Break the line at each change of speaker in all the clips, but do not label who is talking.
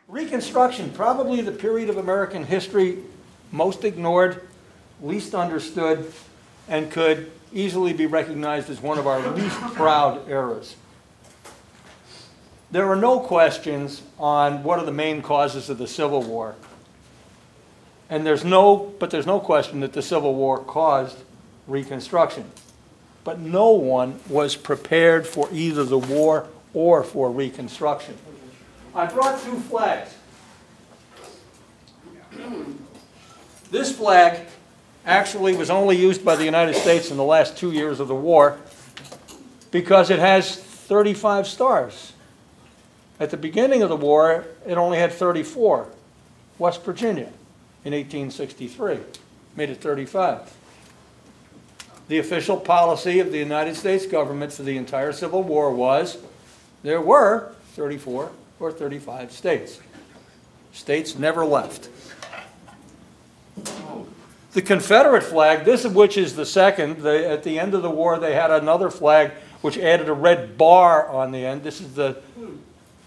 Reconstruction, probably the period of American history most ignored, least understood, and could easily be recognized as one of our least proud eras. There are no questions on what are the main causes of the Civil War. And there's no question that the Civil War caused Reconstruction. But no one was prepared for either the war or for Reconstruction. I brought two flags. This flag actually was only used by the United States in the last 2 years of the war because it has 35 stars. At the beginning of the war, it only had 34. West Virginia in 1863 made it 35. The official policy of the United States government for the entire Civil War was there were 34 or 35 states. States never left. The Confederate flag, this of which is the second, at the end of the war they had another flag which added a red bar on the end. This is the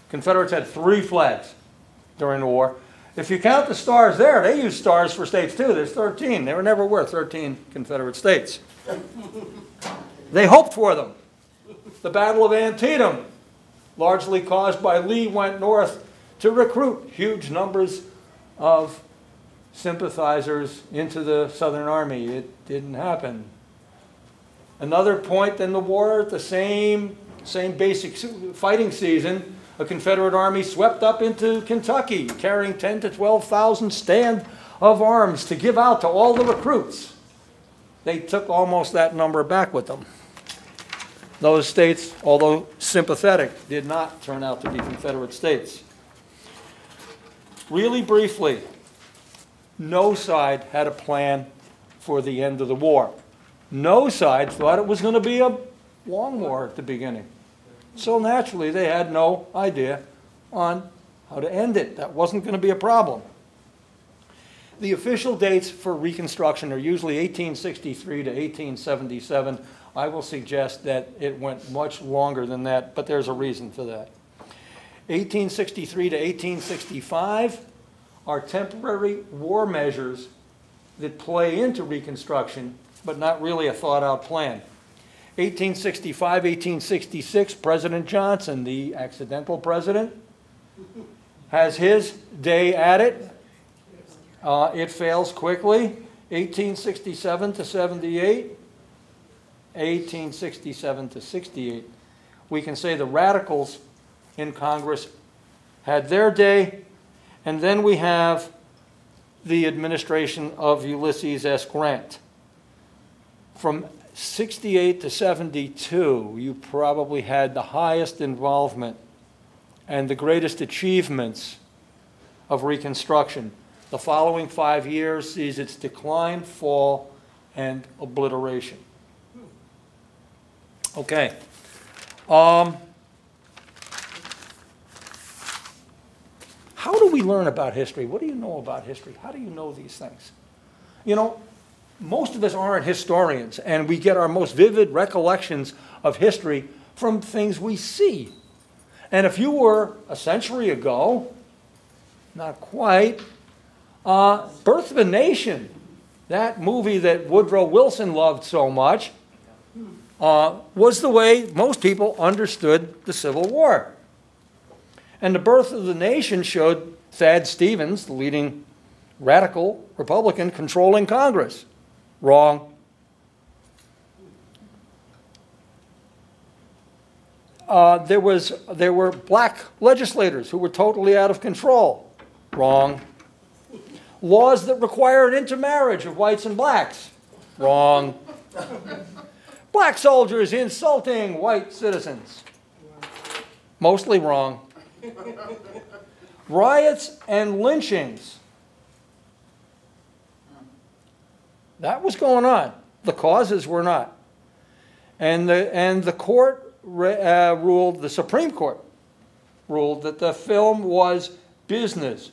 Confederates had 3 flags during the war. If you count the stars there, they used stars for states too. There's 13. There never were 13 Confederate states. They hoped for them. The Battle of Antietam, largely caused by Lee, went north to recruit huge numbers of sympathizers into the Southern Army. It didn't happen. Another point in the war, the same basic fighting season, a Confederate army swept up into Kentucky, carrying 10,000 to 12,000 stand of arms to give out to all the recruits. They took almost that number back with them. Those states, although sympathetic, did not turn out to be Confederate states. Really briefly, no side had a plan for the end of the war. No side thought it was going to be a long war at the beginning. So naturally, they had no idea on how to end it. That wasn't going to be a problem. The official dates for Reconstruction are usually 1863 to 1877. I will suggest that it went much longer than that, but there's a reason for that. 1863 to 1865 are temporary war measures that play into Reconstruction, but not really a thought-out plan. 1865, 1866, President Johnson, the accidental president, has his day at it. It fails quickly. 1867 to 78, 1867 to 68. We can say the radicals in Congress had their day, and then we have the administration of Ulysses S. Grant. From 68 to 72, you probably had the highest involvement and the greatest achievements of Reconstruction. The following 5 years sees its decline, fall, and obliteration. Okay. How do we learn about history? What do you know about history? How do you know these things? You know, most of us aren't historians, and we get our most vivid recollections of history from things we see. And if you were a century ago, not quite, Birth of a Nation, that movie that Woodrow Wilson loved so much, was the way most people understood the Civil War. And The Birth of the Nation showed Thad Stevens, the leading radical Republican, controlling Congress. Wrong. There were black legislators who were totally out of control. Wrong. Laws that required intermarriage of whites and blacks. Wrong. Black soldiers insulting white citizens. Mostly wrong. Riots and lynchings. That was going on. The causes were not. And the court ruled, the Supreme Court ruled that the film was business,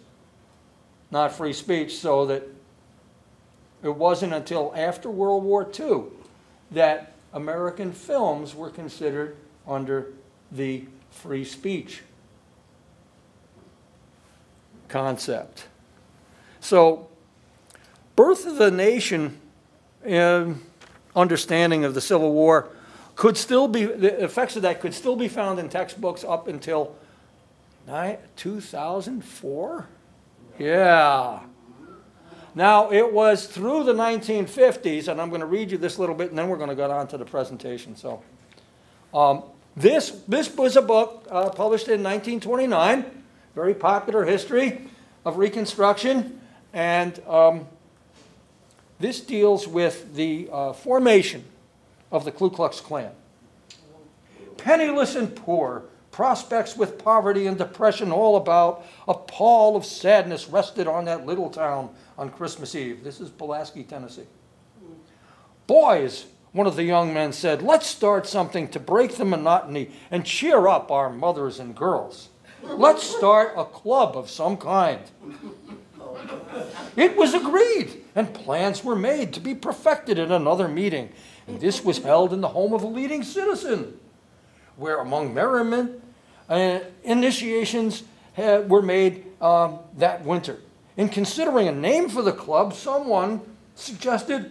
not free speech, so that it wasn't until after World War II that American films were considered under the free speech concept. So, birth of the nation understanding of the Civil War could still be, the effects of that could still be found in textbooks up until 2004? Yeah. Now, it was through the 1950s, and I'm going to read you this little bit, and then we're going to go on to the presentation. So, this was a book published in 1929, very popular history of Reconstruction, and this deals with the formation of the Ku Klux Klan. Penniless and poor, prospects with poverty and depression all about, a pall of sadness rested on that little town on Christmas Eve. This is Pulaski, Tennessee. Boys, one of the young men said, let's start something to break the monotony and cheer up our mothers and girls. Let's start a club of some kind. It was agreed, and plans were made to be perfected in another meeting. And this was held in the home of a leading citizen, where among merriment, initiations were made that winter. In considering a name for the club, someone suggested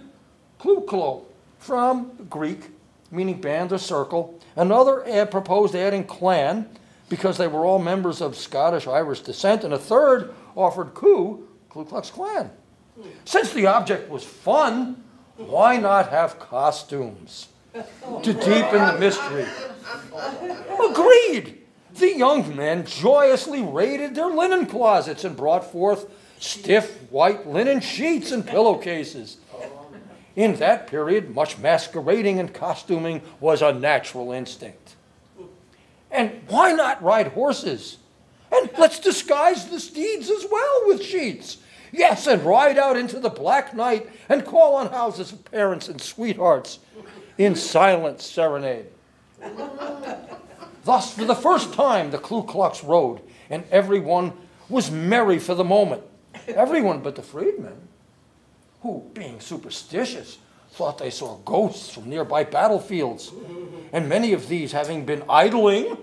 Kluklo, from Greek, meaning band or circle. Another proposed adding clan, because they were all members of Scottish-Irish descent. And a third offered Ku Klux Klan. Since the object was fun, why not have costumes to deepen the mystery? Agreed. The young men joyously raided their linen closets and brought forth stiff white linen sheets and pillowcases. In that period, much masquerading and costuming was a natural instinct. And why not ride horses? And let's disguise the steeds as well with sheets. Yes, and ride out into the black night and call on houses of parents and sweethearts in silent serenade. Thus, for the first time, the Ku Klux rode, and everyone was merry for the moment. Everyone but the freedmen, who, being superstitious, thought they saw ghosts from nearby battlefields. And many of these, having been idling,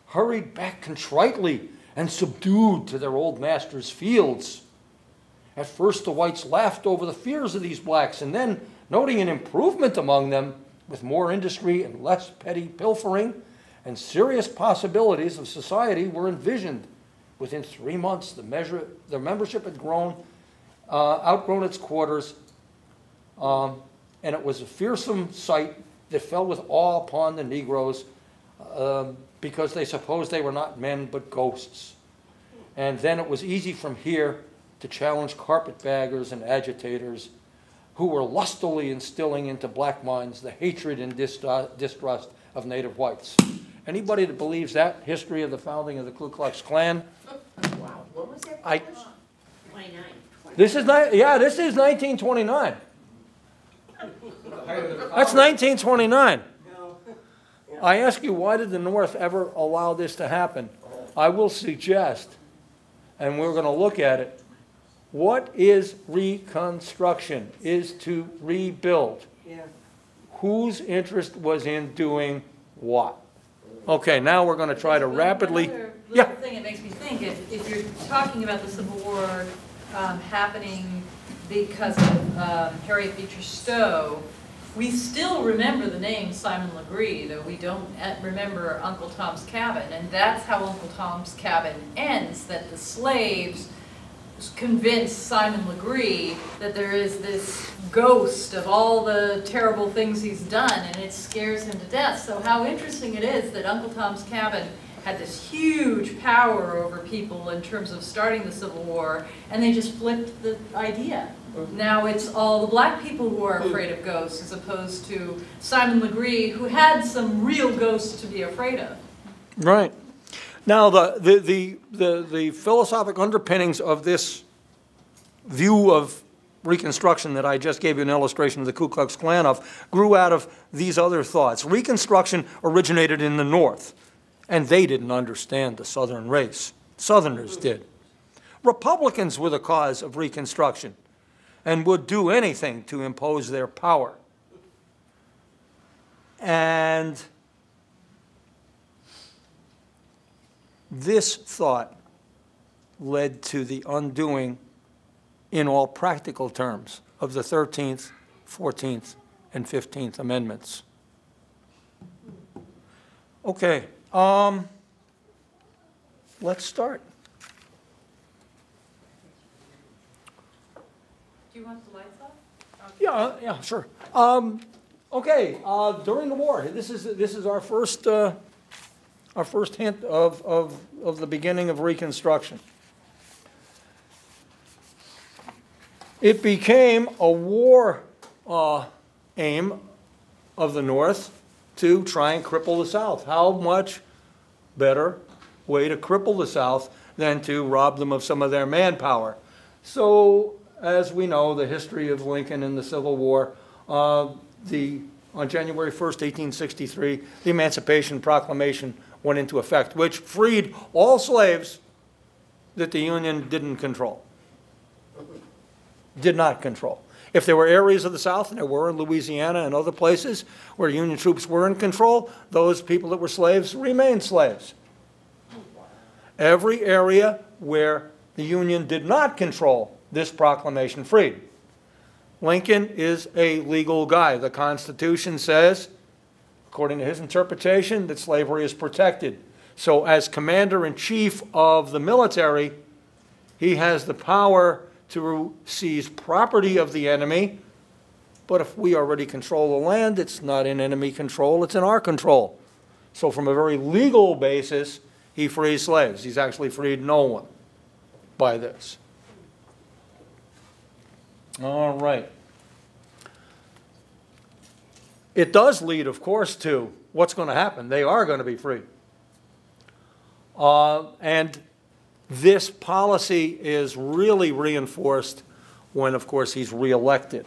hurried back contritely and subdued to their old master's fields. At first the whites laughed over the fears of these blacks, and then, noting an improvement among them, with more industry and less petty pilfering, and serious possibilities of society were envisioned. Within 3 months, the membership had outgrown its quarters, and it was a fearsome sight that fell with awe upon the Negroes because they supposed they were not men but ghosts. And then it was easy from here to challenge carpetbaggers and agitators who were lustily instilling into black minds the hatred and distrust of native whites. Anybody that believes that history of the founding of the Ku Klux Klan?
Wow. What was that? 29.
This is 1929. That's 1929. I ask you, why did the North ever allow this to happen? I will suggest, and we're going to look at it, what is Reconstruction? Is to rebuild.
Yeah.
Whose interest was in doing what? Okay, now we're going to try to rapidly...
Another little thing it makes me think, if you're talking about the Civil War happening because of Harriet Beecher Stowe, we still remember the name Simon Legree, though we don't remember Uncle Tom's Cabin. And that's how Uncle Tom's Cabin ends, that the slaves convince Simon Legree that there is this ghost of all the terrible things he's done, and it scares him to death. So how interesting it is that Uncle Tom's Cabin had this huge power over people in terms of starting the Civil War, and they just flipped the idea. Now it's all the black people who are afraid of ghosts, as opposed to Simon Legree, who had some real ghosts to be afraid of.
Right. Now, the philosophic underpinnings of this view of Reconstruction that I just gave you an illustration of the Ku Klux Klan of grew out of these other thoughts. Reconstruction originated in the North, and they didn't understand the Southern race. Southerners did. Republicans were the cause of Reconstruction and would do anything to impose their power. And this thought led to the undoing, in all practical terms, of the 13th, 14th, and 15th Amendments. Okay, let's start.
Do you want the lights off?
Yeah, sure. Okay, during the war, this is our first hint of the beginning of Reconstruction. It became a war aim of the North to try and cripple the South. How much better way to cripple the South than to rob them of some of their manpower? So, as we know, the history of Lincoln and the Civil War, on January 1st, 1863, the Emancipation Proclamation went into effect, which freed all slaves that the Union didn't control. Did not control. If there were areas of the South, and there were in Louisiana and other places where Union troops were in control, those people that were slaves remained slaves. Every area where the Union did not control, this proclamation freed. Lincoln is a legal guy. The Constitution says, according to his interpretation, that slavery is protected. So as commander-in-chief of the military, he has the power to seize property of the enemy, but if we already control the land, it's not in enemy control, it's in our control. So from a very legal basis, he frees slaves. He's actually freed no one by this. All right. It does lead, of course, to what's going to happen. They are going to be free. And this policy is really reinforced when, of course, he's reelected.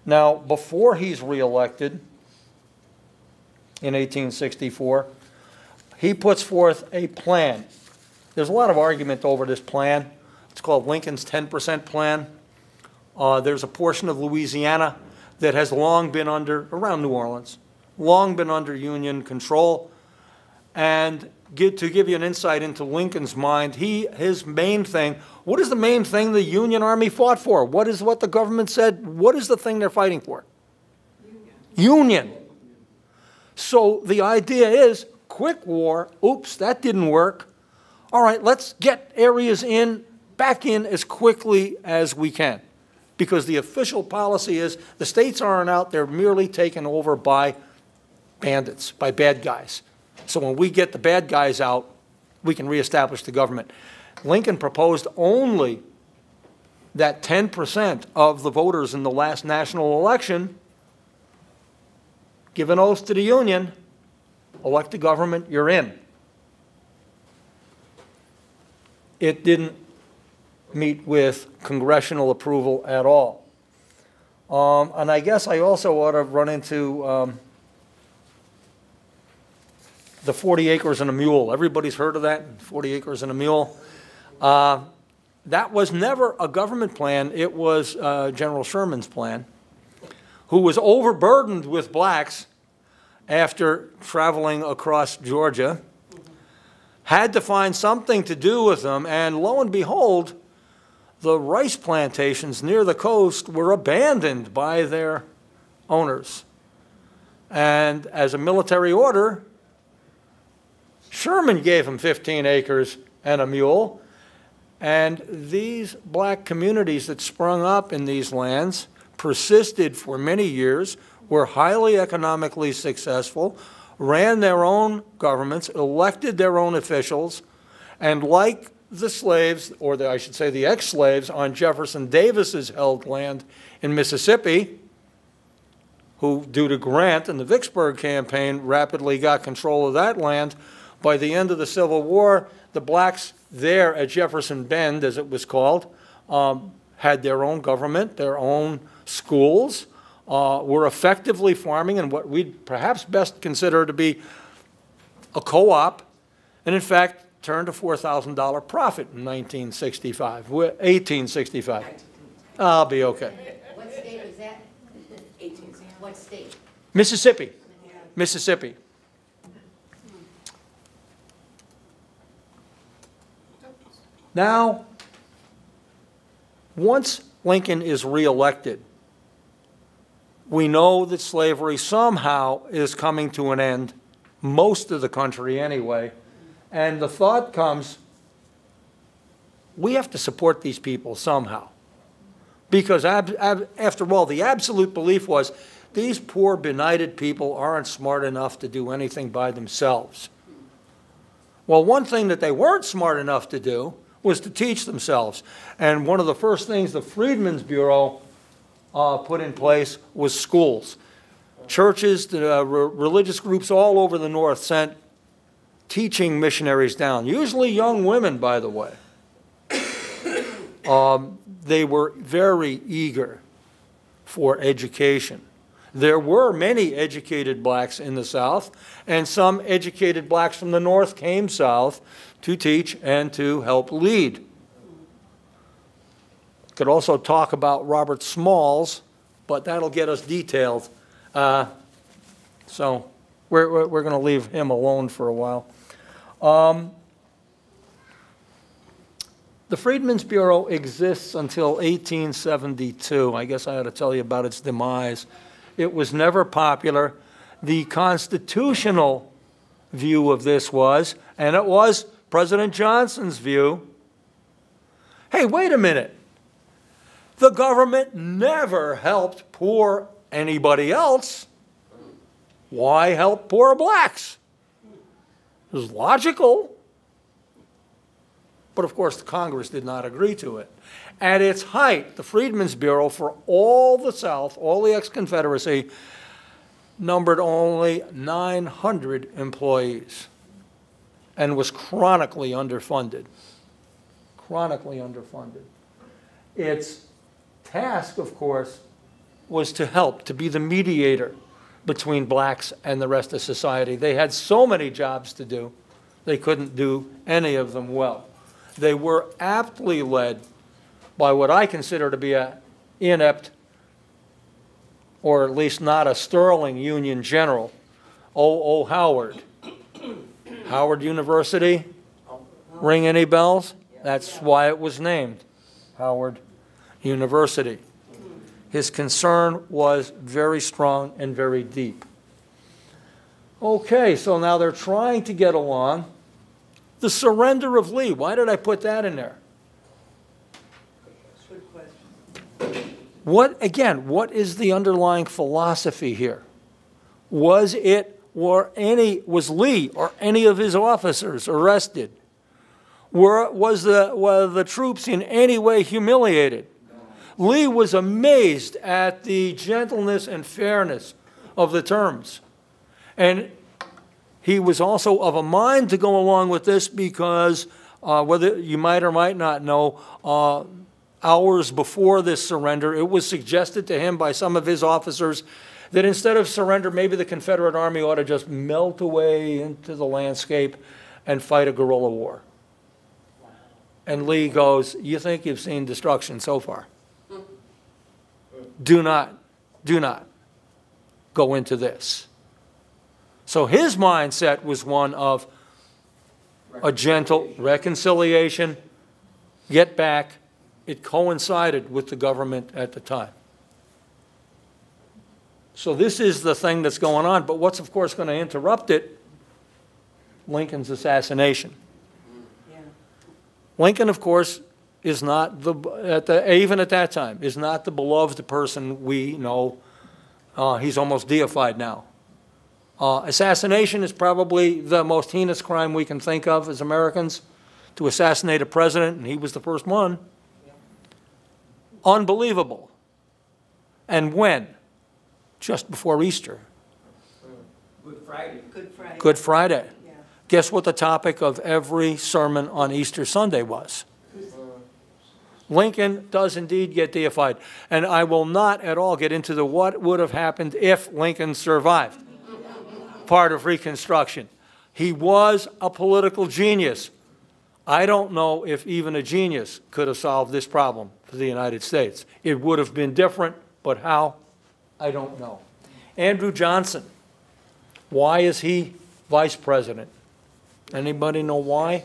Now, before he's reelected in 1864, he puts forth a plan. There's a lot of argument over this plan. It's called Lincoln's 10% plan. There's a portion of Louisiana that has long been under, around New Orleans, long been under Union control. And to give you an insight into Lincoln's mind, his main thing, what is the main thing the Union Army fought for? What is what the government said? What is the thing they're fighting for? Union. So the idea is, quick war, oops, that didn't work. All right, let's get areas back in as quickly as we can. Because the official policy is the states aren't out, they're merely taken over by bandits, by bad guys. So when we get the bad guys out, we can reestablish the government. Lincoln proposed only that 10% of the voters in the last national election give an oath to the Union, elect the government, you're in. It didn't meet with congressional approval at all. And I guess I also ought to run into the 40 acres and a mule. Everybody's heard of that, 40 acres and a mule. That was never a government plan. It was General Sherman's plan, who was overburdened with blacks after traveling across Georgia, had to find something to do with them, and lo and behold, the rice plantations near the coast were abandoned by their owners. And as a military order, Sherman gave them 15 acres and a mule, and these black communities that sprung up in these lands persisted for many years, were highly economically successful, ran their own governments, elected their own officials, and like the slaves, or I should say the ex-slaves on Jefferson Davis's held land in Mississippi, who, due to Grant and the Vicksburg campaign, rapidly got control of that land. By the end of the Civil War, the blacks there at Jefferson Bend, as it was called, had their own government, their own schools, were effectively farming in what we'd perhaps best consider to be a co-op, and in fact turned a $4,000 profit in 1865. I'll be okay.
What state was that? What state?
Mississippi. Mississippi. Now, once Lincoln is reelected, we know that slavery somehow is coming to an end, most of the country anyway, and the thought comes, we have to support these people somehow. Because after all, the absolute belief was these poor benighted people aren't smart enough to do anything by themselves. Well, one thing that they weren't smart enough to do was to teach themselves. And one of the first things the Freedmen's Bureau put in place was schools. Churches, religious groups all over the North sent teaching missionaries down, usually young women, by the way. They were very eager for education. There were many educated blacks in the South, and some educated blacks from the North came south to teach and to help lead. Could also talk about Robert Smalls, but that'll get us detailed. So we're going to leave him alone for a while. The Freedmen's Bureau exists until 1872. I guess I ought to tell you about its demise. It was never popular. The constitutional view of this was, and it was President Johnson's view, hey, wait a minute. The government never helped poor anybody else. Why help poor blacks? It was logical. But of course, the Congress did not agree to it. At its height, the Freedmen's Bureau for all the South, all the ex-Confederacy, numbered only 900 employees and was chronically underfunded. Chronically underfunded. Its task, of course, was to help, to be the mediator between blacks and the rest of society. They had so many jobs to do, they couldn't do any of them well. They were aptly led by what I consider to be an inept, or at least not a sterling Union general, O. Howard. Howard University, ring any bells? That's why it was named Howard University. His concern was very strong and very deep. Okay, so now they're trying to get along. The surrender of Lee, why did I put that in there?
Good question.
What is the underlying philosophy here? Was Lee or any of his officers arrested? Were the troops in any way humiliated? Lee was amazed at the gentleness and fairness of the terms. And he was also of a mind to go along with this because, whether you might or might not know, hours before this surrender, it was suggested to him by some of his officers that instead of surrender, maybe the Confederate Army ought to just melt away into the landscape and fight a guerrilla war. And Lee goes, you think you've seen destruction so far? Do not go into this. So his mindset was one of a gentle reconciliation, get back. It coincided with the government at the time. So this is the thing that's going on, but what's of course going to interrupt it? Lincoln's assassination.
Yeah.
Lincoln, of course, is not even at that time, is not the beloved person we know. He's almost deified now. Assassination is probably the most heinous crime we can think of as Americans, to assassinate a president, and he was the first one.
Yeah.
Unbelievable. And when? Just before Easter.
Good Friday.
Good Friday.
Good Friday.
Yeah.
Guess what the topic of every sermon on Easter Sunday was? Lincoln does indeed get deified. And I will not at all get into the what would have happened if Lincoln survived. Part of Reconstruction. He was a political genius. I don't know if even a genius could have solved this problem for the United States. It would have been different, but how? I don't know. Andrew Johnson. Why is he vice president? Anybody know why?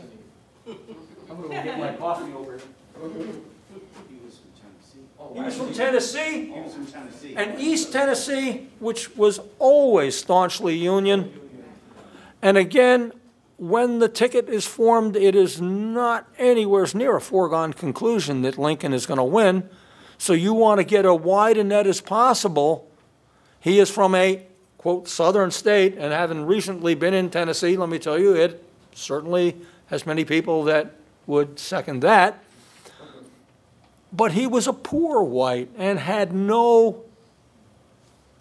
I'm going to
me get my coffee over here.
He was from Tennessee.
He was from Tennessee,
He was from Tennessee.
and East Tennessee, which was always staunchly Union. And again, when the ticket is formed, it is not anywhere near a foregone conclusion that Lincoln is going to win. So you want to get as wide a net as possible. He is from a, quote, southern state, and having recently been in Tennessee, let me tell you, it certainly has many people that would second that. But he was a poor white and had no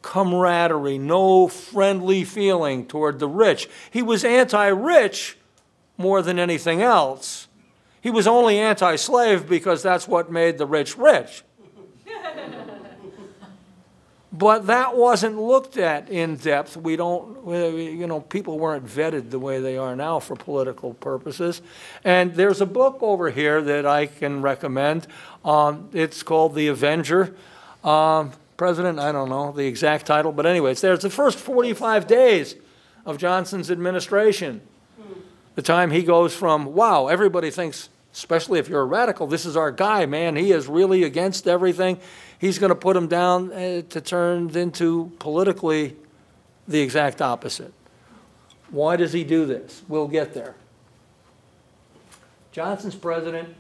camaraderie, no friendly feeling toward the rich. He was anti-rich more than anything else. He was only anti-slave because that's what made the rich rich. But that wasn't looked at in depth. We don't, you know, people weren't vetted the way they are now for political purposes. And there's a book over here that I can recommend. It's called The Avenger. President, I don't know the exact title, but anyway, it's there. It's the first 45 days of Johnson's administration. The time he goes from, wow, everybody thinks, especially if you're a radical, this is our guy, man. He is really against everything. He's going to put him down to turn into politically the exact opposite. Why does he do this? We'll get there. Johnson's president,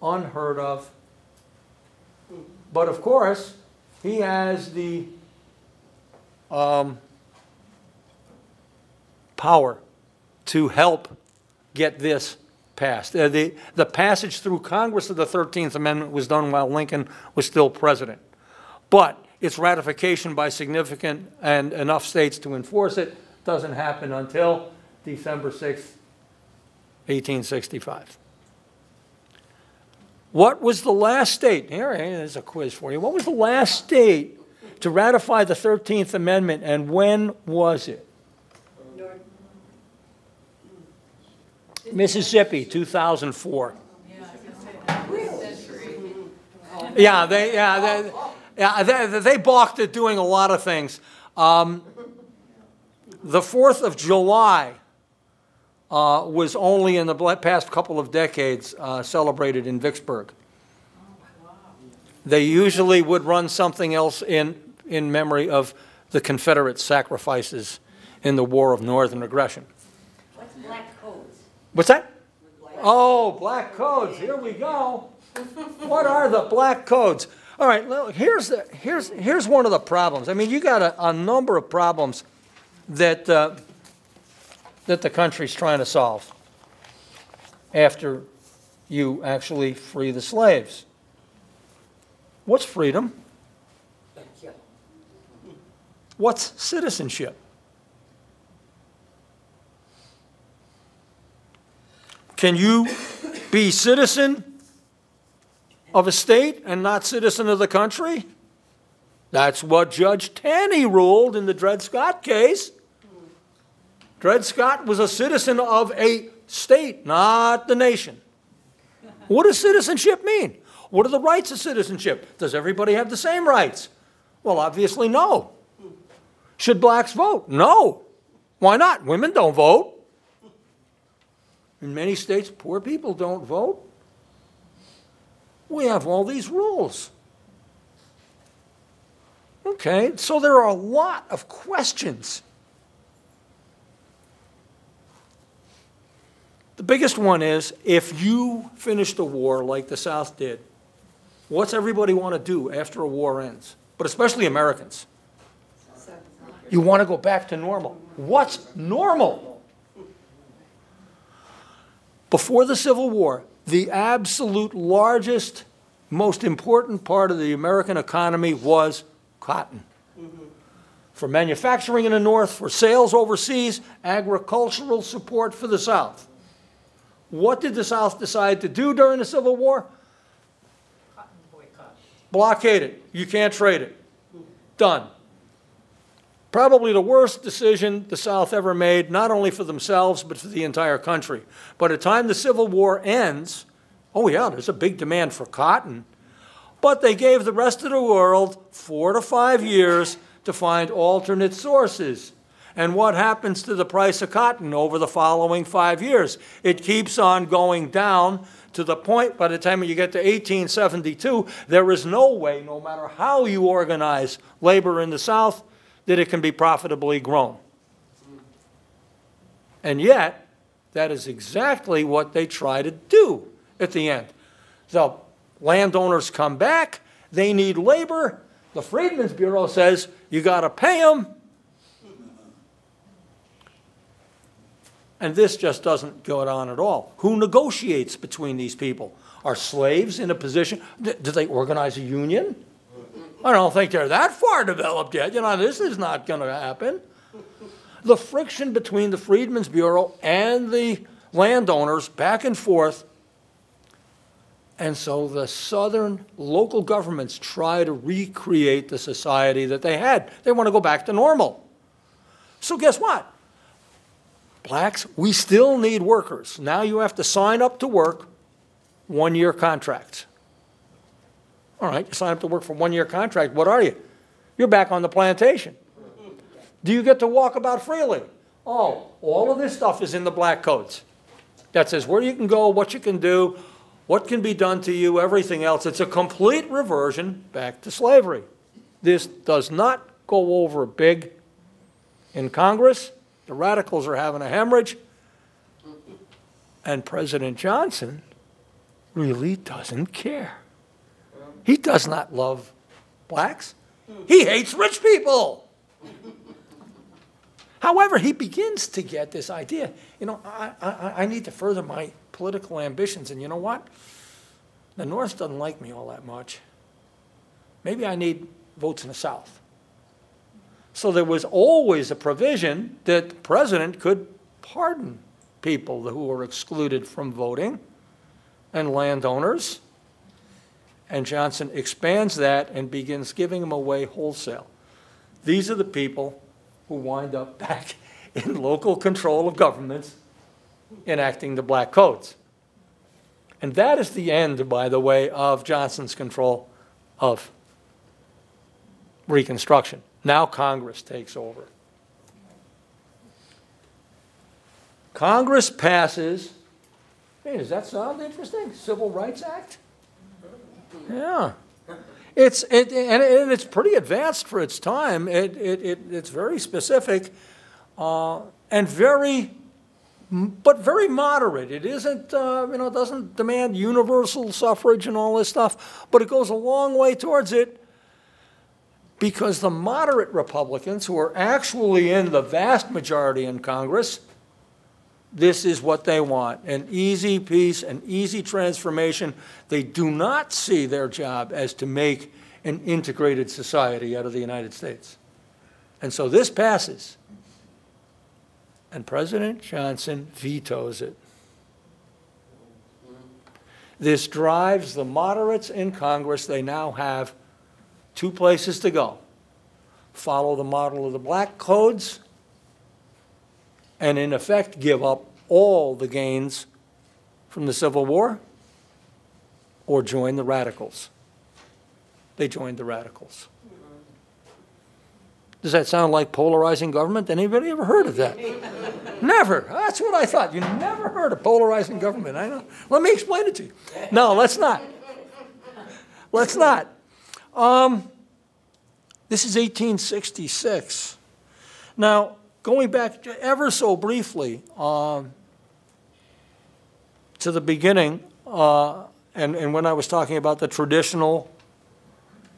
unheard of. But of course, he has the power to help get this passed. The passage through Congress of the 13th Amendment was done while Lincoln was still president. But its ratification by significant and enough states to enforce it doesn't happen until December 6th, 1865. What was the last state? Here's a quiz for you. What was the last state to ratify the 13th Amendment, and when was it? Mississippi, 2004.
Yeah, I was going to say that. Century.
They balked at doing a lot of things. The 4th of July was only in the past couple of decades celebrated in Vicksburg. They usually would run something else in memory of the Confederate sacrifices in the War of Northern Aggression.
What's black codes?
What's that? Oh, black codes. Here we go. What are the black codes? All right, look, here's one of the problems. I mean, you got a number of problems that that the country's trying to solve after you actually free the slaves. What's freedom? What's citizenship? Can you be citizen of a state and not citizen of the country? That's what Judge Taney ruled in the Dred Scott case. Dred Scott was a citizen of a state, not the nation. What does citizenship mean? What are the rights of citizenship? Does everybody have the same rights? Well, obviously no. Should blacks vote? No. Why not? Women don't vote. In many states, poor people don't vote. We have all these rules. Okay, so there are a lot of questions. The biggest one is, if you finish the war like the South did, what's everybody want to do after a war ends? But especially Americans. You want to go back to normal. What's normal? Before the Civil War, the absolute largest, most important part of the American economy was cotton. For manufacturing in the North, for sales overseas, agricultural support for the South. What did the South decide to do during the Civil War?
Cotton boycott.
Blockade it. You can't trade it. Done. Probably the worst decision the South ever made, not only for themselves, but for the entire country. By the time the Civil War ends, oh yeah, there's a big demand for cotton, but they gave the rest of the world 4 to 5 years to find alternate sources. And what happens to the price of cotton over the following 5 years? It keeps on going down to the point by the time you get to 1872, there is no way, no matter how you organize labor in the South, that it can be profitably grown. And yet, that is exactly what they try to do at the end. The landowners come back, they need labor. The Freedmen's Bureau says, you got to pay them. And this just doesn't go on at all. Who negotiates between these people? Are slaves in a position? Do they organize a union? I don't think they're that far developed yet. You know, this is not going to happen. The friction between the Freedmen's Bureau and the landowners back and forth. And so the southern local governments try to recreate the society that they had. They want to go back to normal. So guess what? Blacks, we still need workers. Now you have to sign up to work, 1-year contracts. All right, you sign up to work for 1-year contract. What are you? You're back on the plantation. Do you get to walk about freely? Oh, all of this stuff is in the black codes. That says where you can go, what you can do, what can be done to you, everything else. It's a complete reversion back to slavery. This does not go over big in Congress. The radicals are having a hemorrhage. And President Johnson really doesn't care. He does not love blacks. He hates rich people. However, he begins to get this idea, you know, I need to further my political ambitions. And you know what? The North doesn't like me all that much. Maybe I need votes in the South. So there was always a provision that the president could pardon people who were excluded from voting and landowners. And Johnson expands that and begins giving them away wholesale. These are the people who wind up back in local control of governments enacting the black codes. And that is the end, by the way, of Johnson's control of Reconstruction. Now Congress takes over. Congress passes, hey, does that sound interesting? Civil Rights Act? Yeah. It's pretty advanced for its time. It's very specific and very moderate. It isn't, it doesn't demand universal suffrage and all this stuff, but it goes a long way towards it because the moderate Republicans, who are actually in the vast majority in Congress, this is what they want, an easy peace, an easy transformation. They do not see their job as to make an integrated society out of the United States. And so this passes, and President Johnson vetoes it. This drives the moderates in Congress. They now have 2 places to go. Follow the model of the black codes and in effect give up all the gains from the Civil War, or join the radicals. They joined the radicals. Does that sound like polarizing government? Anybody ever heard of that? Never. That's what I thought. You never heard of polarizing government. I know. Let me explain it to you. No, let's not. Let's not. This is 1866. Now, going back ever so briefly to the beginning, and when I was talking about the traditional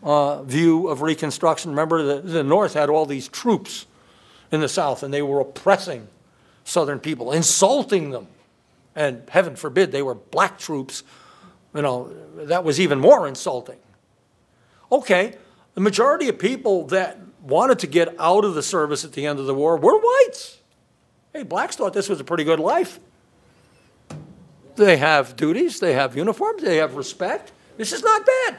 view of Reconstruction, remember the North had all these troops in the South, and they were oppressing Southern people, insulting them. And heaven forbid they were black troops. You know, that was even more insulting. Okay, the majority of people that wanted to get out of the service at the end of the war were whites. Hey, blacks thought this was a pretty good life. They have duties, they have uniforms, they have respect. This is not bad.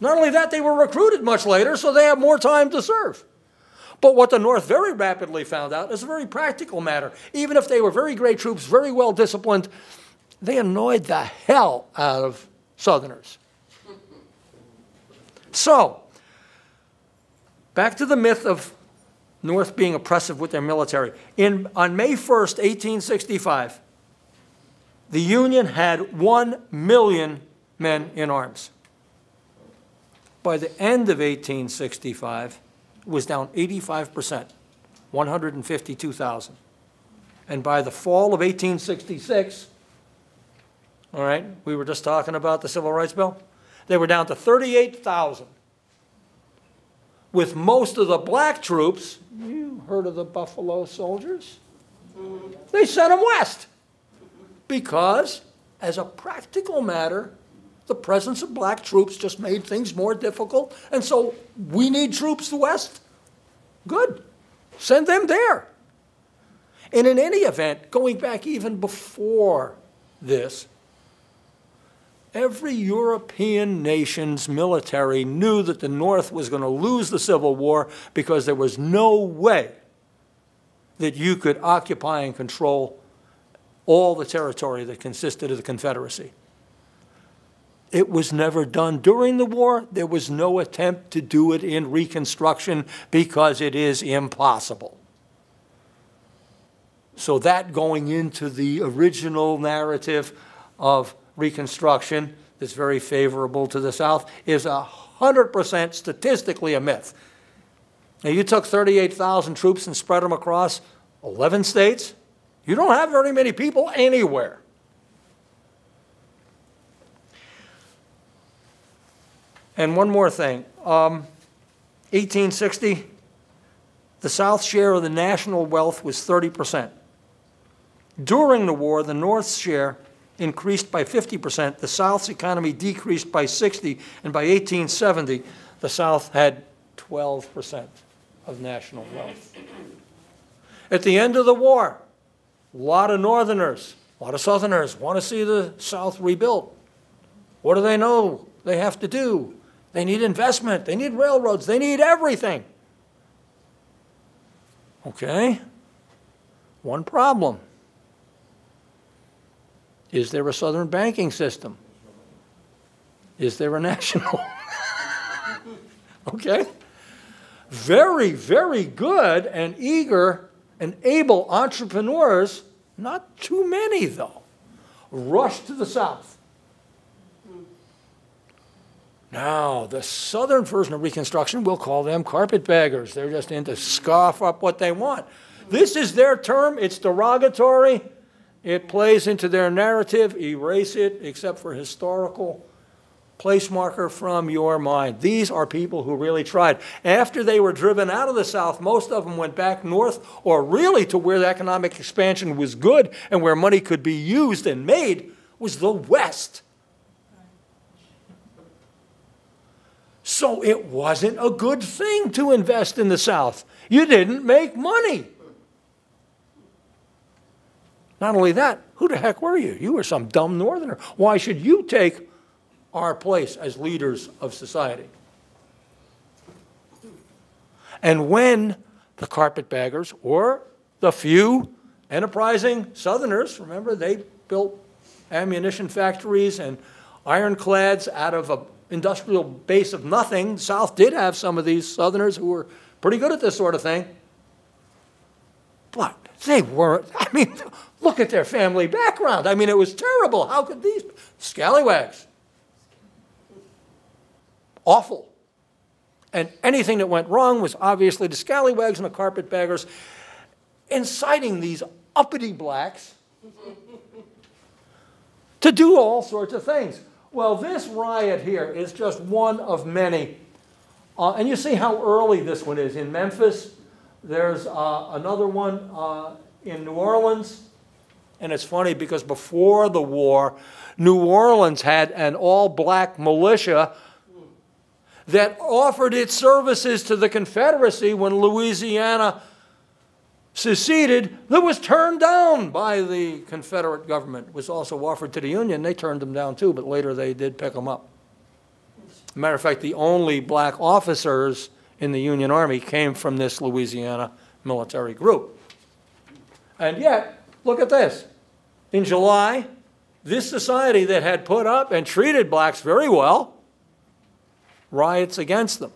Not only that, they were recruited much later, so they have more time to serve. But what the North very rapidly found out is a very practical matter. Even if they were very great troops, very well disciplined, they annoyed the hell out of Southerners. So, back to the myth of North being oppressive with their military. On May 1st, 1865, the Union had 1 million men in arms. By the end of 1865, it was down 85%, 152,000. And by the fall of 1866, all right, we were just talking about the Civil Rights Bill, they were down to 38,000. With most of the black troops, you heard of the Buffalo Soldiers? They sent them west. Because, as a practical matter, the presence of black troops just made things more difficult. And so we need troops west. Good. Send them there. And in any event, going back even before this, every European nation's military knew that the North was going to lose the Civil War because there was no way that you could occupy and control all the territory that consisted of the Confederacy. It was never done during the war. There was no attempt to do it in Reconstruction because it is impossible. So that going into the original narrative of Reconstruction that's very favorable to the South is 100% statistically a myth. Now, you took 38,000 troops and spread them across 11 states. You don't have very many people anywhere. And one more thing. 1860, the South's share of the national wealth was 30%. During the war, the North's share increased by 50%. The South's economy decreased by 60%. And by 1870, the South had 12% of national wealth. At the end of the war, a lot of Northerners, a lot of Southerners want to see the South rebuilt. What do they know they have to do? They need investment. They need railroads. They need everything. Okay. One problem. Is there a Southern banking system? Is there a national? Okay. Very, very good and eager and able entrepreneurs, not too many though, rushed to the South. Now, the Southern version of Reconstruction, we'll call them carpetbaggers. They're just in to scoff up what they want. This is their term. It's derogatory. It plays into their narrative. Erase it, except for historical place marker from your mind. These are people who really tried. After they were driven out of the South, most of them went back north, or really to where the economic expansion was good and where money could be used and made was the West. So it wasn't a good thing to invest in the South. You didn't make money. Not only that, who the heck were you? You were some dumb Northerner. Why should you take our place as leaders of society? And when the carpetbaggers, or the few enterprising Southerners, remember they built ammunition factories and ironclads out of an industrial base of nothing. The South did have some of these Southerners who were pretty good at this sort of thing. But they weren't, I mean, look at their family background. I mean, it was terrible. How could these scallywags? Awful. And anything that went wrong was obviously the scallywags and the carpetbaggers inciting these uppity blacks to do all sorts of things. Well, this riot here is just one of many. And you see how early this one is. In Memphis, there's another one in New Orleans. And it's funny because before the war, New Orleans had an all-black militia that offered its services to the Confederacy when Louisiana seceded, that was turned down by the Confederate government. It was also offered to the Union. They turned them down too, but later they did pick them up. As a matter of fact, the only black officers in the Union Army came from this Louisiana military group. And yet, look at this. In July, this society that had put up and treated blacks very well riots against them.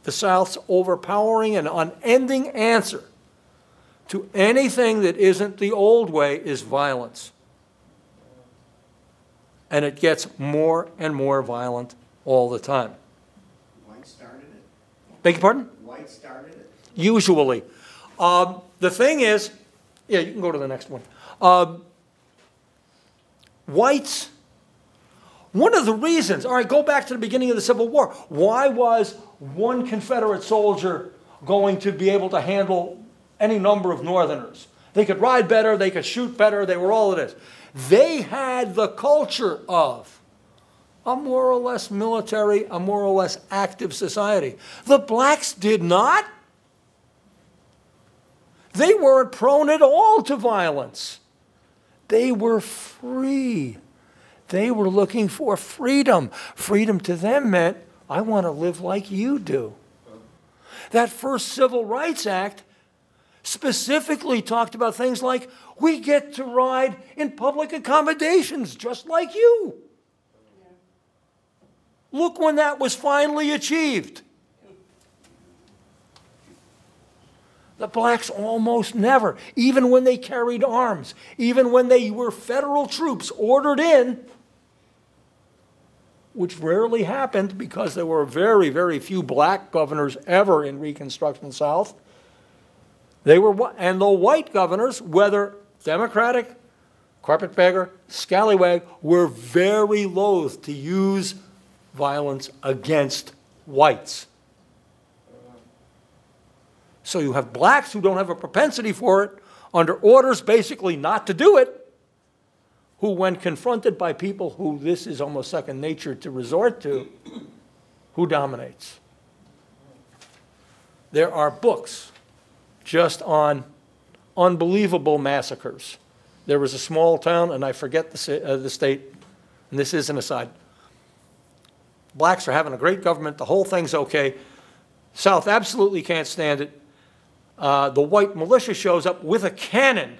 the South's overpowering and unending answer to anything that isn't the old way is violence. And it gets more and more violent all the time.
White started it.
Beg your pardon?
White started it.
Usually. The thing is, yeah, you can go to the next one. Whites, one of the reasons, all right, go back to the beginning of the Civil War. Why was one Confederate soldier going to be able to handle any number of Northerners? They could ride better, they could shoot better, they were all of this. They had the culture of a more or less military, a more or less active society. The blacks did not. They weren't prone at all to violence. They were free. They were looking for freedom. Freedom to them meant, I want to live like you do. That first Civil Rights Act specifically talked about things like, we get to ride in public accommodations just like you. Look when that was finally achieved. The blacks almost never, even when they carried arms, even when they were federal troops ordered in, which rarely happened because there were very, very few black governors ever in Reconstruction South. They were, and the white governors, whether Democratic, carpetbagger, scallywag, were very loath to use violence against whites. So you have blacks who don't have a propensity for it, under orders basically not to do it, who when confronted by people who this is almost second nature to resort to, who dominates? There are books just on unbelievable massacres. There was a small town, and I forget the state, and this is an aside. Blacks are having a great government, the whole thing's okay. South absolutely can't stand it. The white militia shows up with a cannon.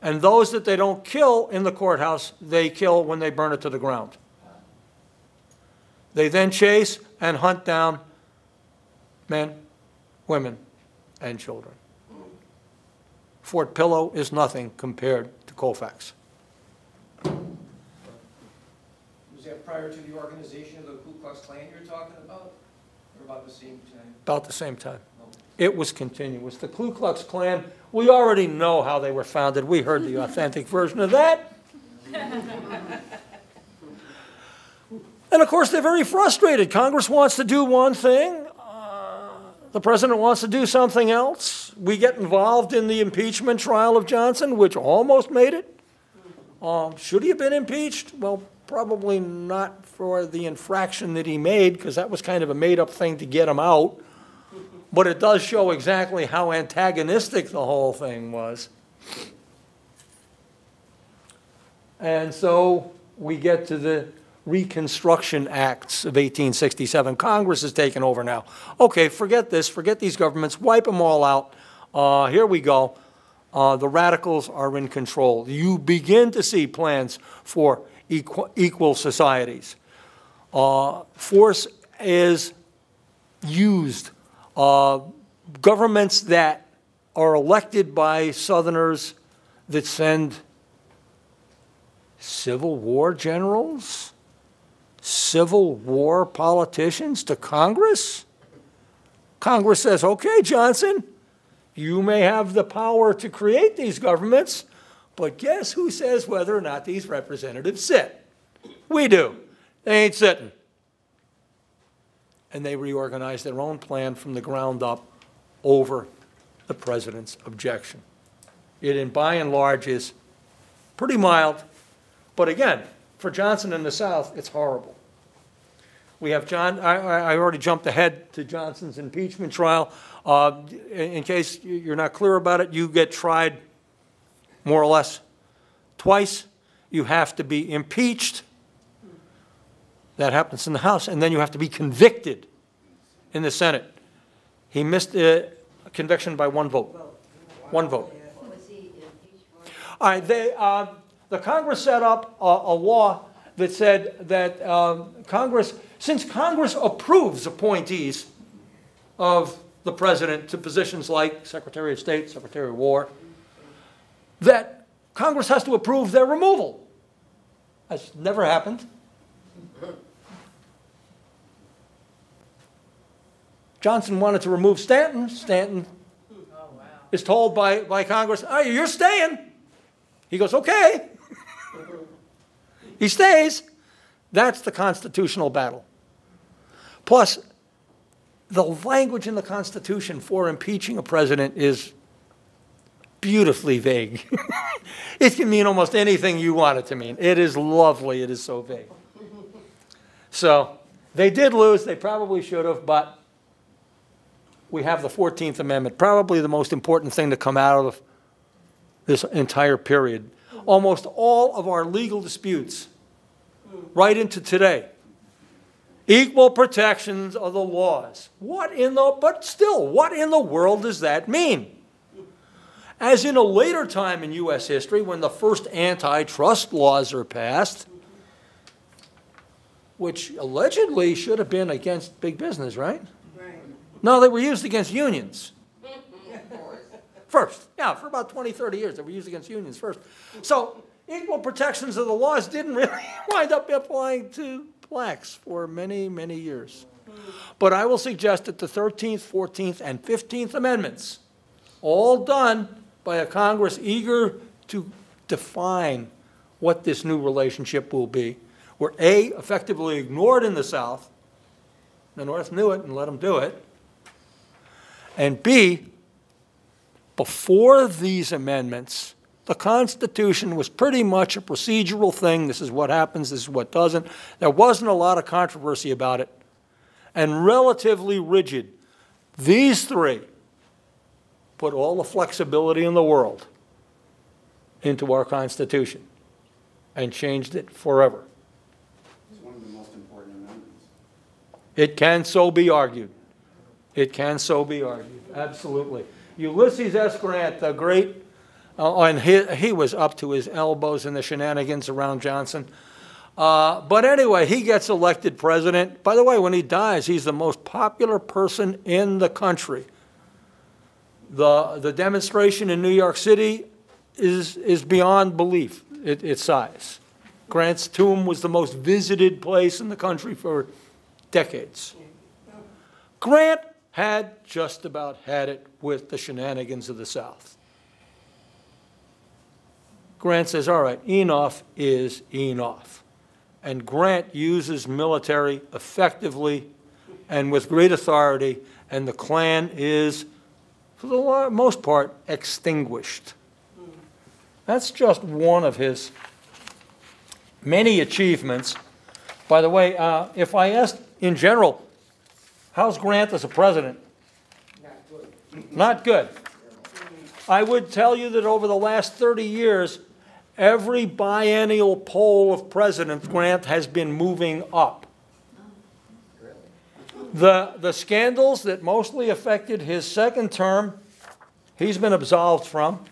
And those that they don't kill in the courthouse, they kill when they burn it to the ground. They then chase and hunt down men, women, and children. Fort Pillow is nothing compared to Colfax.
Was that prior to the organization of the Ku Klux Klan you're talking about? Or about the same time?
About the same time. It was continuous. The Ku Klux Klan, we already know how they were founded. We heard the authentic version of that. And of course, they're very frustrated. Congress wants to do one thing. The president wants to do something else. We get involved in the impeachment trial of Johnson, which almost made it. Should he have been impeached? Well, probably not for the infraction that he made, because that was kind of a made-up thing to get him out. But it does show exactly how antagonistic the whole thing was. And so we get to the Reconstruction Acts of 1867. Congress has taken over now. Okay, forget this, forget these governments, wipe them all out. Here we go. The radicals are in control. You begin to see plans for equal societies. Force is used. Governments that are elected by Southerners that send Civil War generals, Civil War politicians to Congress. Congress says, okay, Johnson, you may have the power to create these governments, but guess who says whether or not these representatives sit? We do. They ain't sitting. And they reorganize their own plan from the ground up over the president's objection. It, by and large, is pretty mild. But again, for Johnson in the South, it's horrible. We have I already jumped ahead to Johnson's impeachment trial. In case you're not clear about it, you get tried more or less twice. You have to be impeached. That happens in the House. And then you have to be convicted in the Senate. He missed a conviction by one vote. One vote.
Was he impeached for?
All right, the Congress set up a law that said that since Congress approves appointees of the president to positions like Secretary of State, Secretary of War, that Congress has to approve their removal. That's never happened. Johnson wanted to remove Stanton. Stanton is told by Congress, "Oh, you're staying." He goes, "Okay." He stays. That's the constitutional battle. Plus, the language in the Constitution for impeaching a president is beautifully vague. It can mean almost anything you want it to mean. It is lovely. It is so vague. So they did lose. They probably should have, but we have the 14th Amendment, probably the most important thing to come out of this entire period. Almost all of our legal disputes, right into today, equal protections of the laws. But still, what in the world does that mean? As in a later time in U.S. history, when the first antitrust laws are passed, which allegedly should have been against big business, right?
Right.
No, they were used against unions. First, yeah, for about 20, 30 years, they were used against unions first. So equal protections of the laws didn't really wind up applying to blacks for many, many years. But I will suggest that the 13th, 14th, and 15th Amendments, all done by a Congress eager to define what this new relationship will be, were A, effectively ignored in the South. The North knew it and let them do it. And B, before these amendments, the Constitution was pretty much a procedural thing. This is what happens, this is what doesn't. There wasn't a lot of controversy about it. And relatively rigid. These three put all the flexibility in the world into our Constitution and changed it forever.
It's one of the most important amendments.
It can so be argued. It can so be argued, absolutely. Ulysses S. Grant, the great, and he was up to his elbows in the shenanigans around Johnson. But anyway, he gets elected president. By the way, when he dies, he's the most popular person in the country. The demonstration in New York City is beyond belief, its size. Grant's tomb was the most visited place in the country for decades. Grant had just about had it with the shenanigans of the South. Grant says, all right, enough is enough. And Grant uses military effectively and with great authority, and the Klan is, for the most part, extinguished. That's just one of his many achievements. By the way, if I asked in general, how's Grant as a president?
Not good.
Not good. I would tell you that over the last 30 years, every biennial poll of President Grant has been moving up. The scandals that mostly affected his second term, he's been absolved from.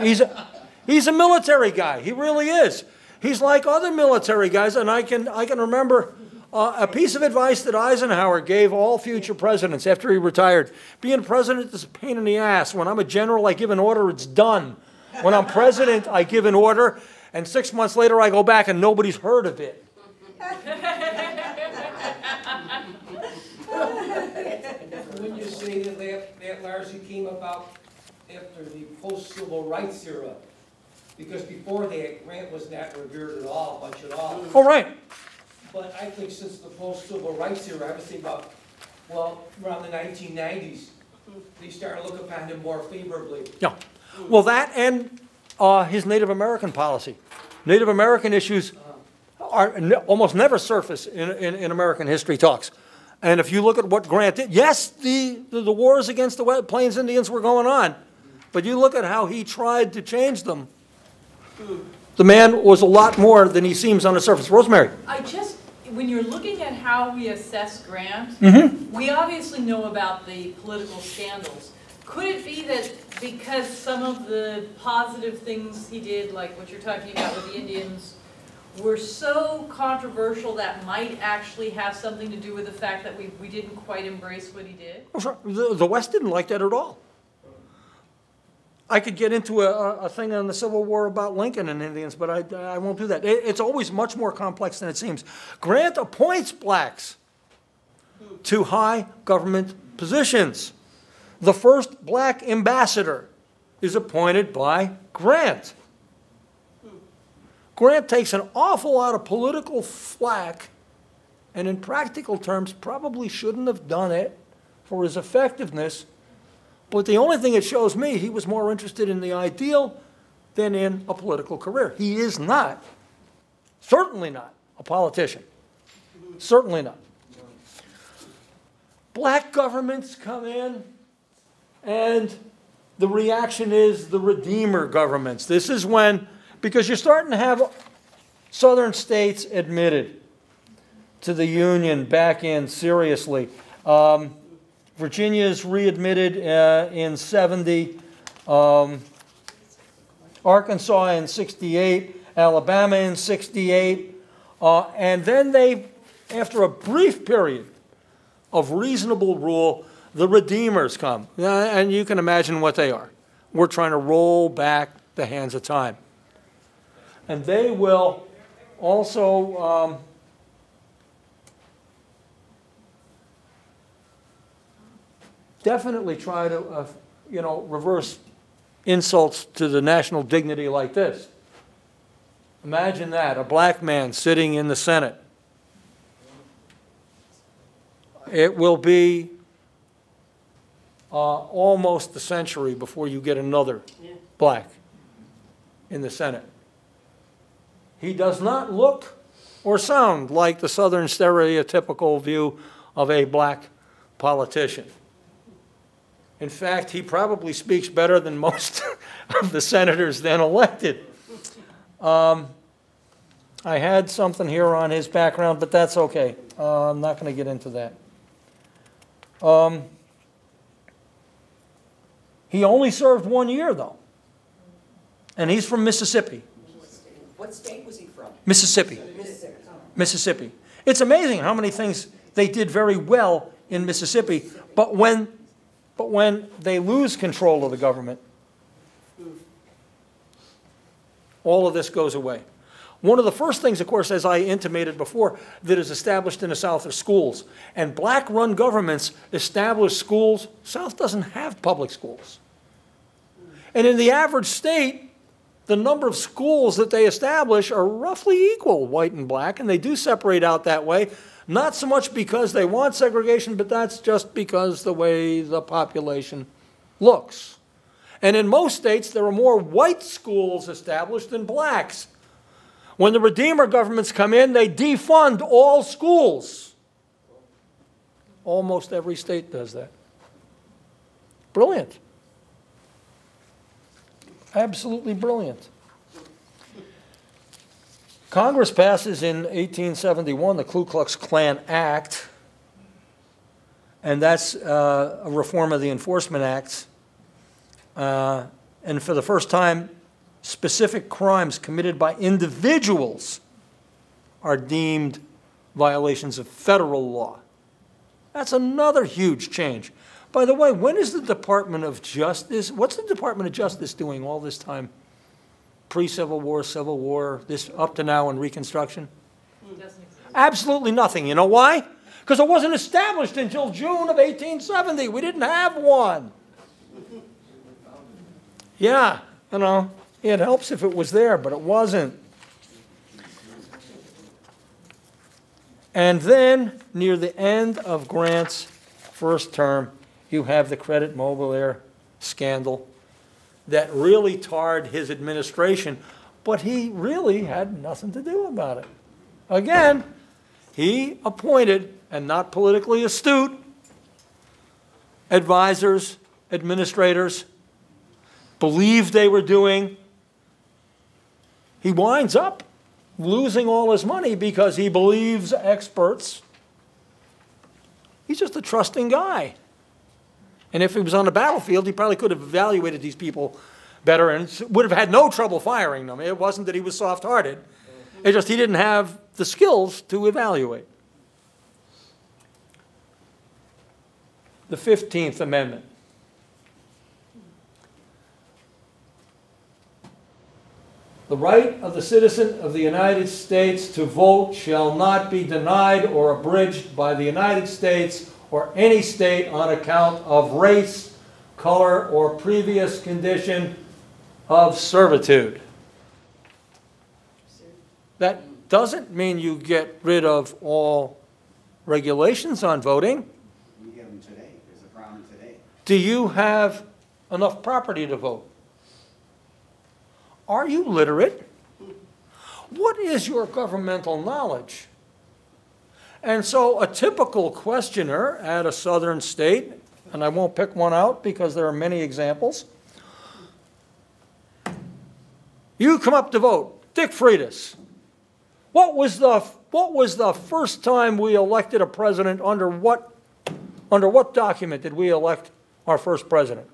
He's a military guy. He really is. He's like other military guys, and I can remember a piece of advice that Eisenhower gave all future presidents after he retired. Being president is a pain in the ass. When I'm a general, I give an order, it's done. When I'm president, I give an order, and 6 months later I go back and nobody's heard of it.
When you say that largely came about after the post-civil rights era, because before that, Grant was not revered at all, much at all.
Oh, right.
But I think since the post-civil rights era, I would say about, well, around the 1990s, they started to look upon him more favorably.
Yeah. Well, that and his Native American policy. Native American issues are almost never surface in American history talks. And if you look at what Grant did, yes, the wars against the Plains Indians were going on, but you look at how he tried to change them. The man was a lot more than he seems on the surface. Rosemary.
When you're looking at how we assess Grant, we obviously know about the political scandals. Could it be that because some of the positive things he did, like what you're talking about with the Indians, were so controversial that might actually have something to do with the fact that we didn't quite embrace what he did?
Oh, sure. The West didn't like that at all. I could get into a thing on the Civil War about Lincoln and Indians, but I won't do that. It's always much more complex than it seems. Grant appoints blacks to high government positions. The first black ambassador is appointed by Grant. Grant takes an awful lot of political flack, and in practical terms probably shouldn't have done it for his effectiveness. But the only thing it shows me, he was more interested in the ideal than in a political career. He is not, certainly not, a politician. Certainly not. Black governments come in, and the reaction is the Redeemer governments. This is when, because you're starting to have southern states admitted to the Union back in seriously. Virginia is readmitted in 70, Arkansas in 68, Alabama in 68, and then they, after a brief period of reasonable rule, the Redeemers come. And you can imagine what they are. We're trying to roll back the hands of time. And they will also definitely try to, reverse insults to the national dignity like this. Imagine that, a black man sitting in the Senate. It will be almost a century before you get another black in the Senate. He does not look or sound like the Southern stereotypical view of a black politician. In fact, he probably speaks better than most of the senators then elected. I had something here on his background, but that's okay. I'm not going to get into that. He only served 1 year, though. And he's from Mississippi.
What state was he from?
Mississippi. Mississippi. It's amazing how many things they did very well in Mississippi, but when they lose control of the government, all of this goes away. One of the first things, of course, as I intimated before, that is established in the South are schools. And black-run governments establish schools. South doesn't have public schools. And in the average state, the number of schools that they establish are roughly equal, white and black, and they do separate out that way. Not so much because they want segregation, but that's just because the way the population looks. And in most states, there are more white schools established than blacks. When the Redeemer governments come in, they defund all schools. Almost every state does that. Brilliant. Absolutely brilliant. Congress passes in 1871 the Ku Klux Klan Act, and that's a reform of the Enforcement Acts. And for the first time, specific crimes committed by individuals are deemed violations of federal law. That's another huge change. By the way, when is the Department of Justice, what's the Department of Justice doing all this time? Pre-Civil War, Civil War, this up to now in Reconstruction?
Doesn't exist.
Absolutely nothing. You know why? Because it wasn't established until June of 1870. We didn't have one. Yeah, it helps if it was there, but it wasn't. And then, near the end of Grant's first term, you have the Credit Mobilier scandal that really tarred his administration, but he really had nothing to do about it. Again, he appointed, and not politically astute, advisors, administrators, believed they were doing. He winds up losing all his money because he believes experts. He's just a trusting guy. And if he was on the battlefield, he probably could have evaluated these people better and would have had no trouble firing them. It wasn't that he was soft-hearted. It's just he didn't have the skills to evaluate. The 15th Amendment. The right of the citizen of the United States to vote shall not be denied or abridged by the United States or any state on account of race, color, or previous condition of servitude. That doesn't mean you get rid of all regulations on voting.
We have them today. There's a problem today.
Do you have enough property to vote? Are you literate? What is your governmental knowledge? And so a typical questioner at a southern state, and I won't pick one out because there are many examples. You come up to vote, Dick Freitas. What was the first time we elected a president? Under what document did we elect our first president?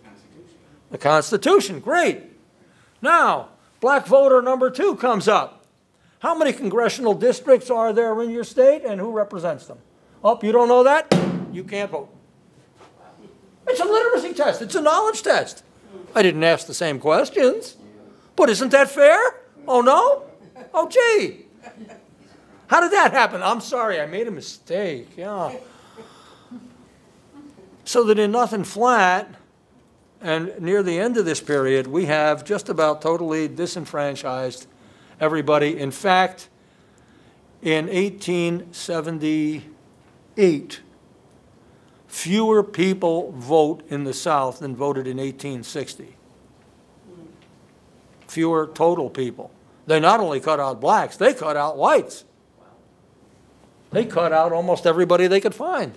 Constitution.
The Constitution, great. Now, black voter number 2 comes up. How many congressional districts are there in your state and who represents them? Oh, you don't know that? You can't vote. It's a literacy test. It's a knowledge test. I didn't ask the same questions. But isn't that fair? Oh, no? Oh, gee. How did that happen? I'm sorry, I made a mistake. Yeah. So that in Nothing Flat, and near the end of this period, we have just about totally disenfranchised everybody. In fact, in 1878, fewer people vote in the South than voted in 1860. Fewer total people. They not only cut out blacks, they cut out whites. They cut out almost everybody they could find.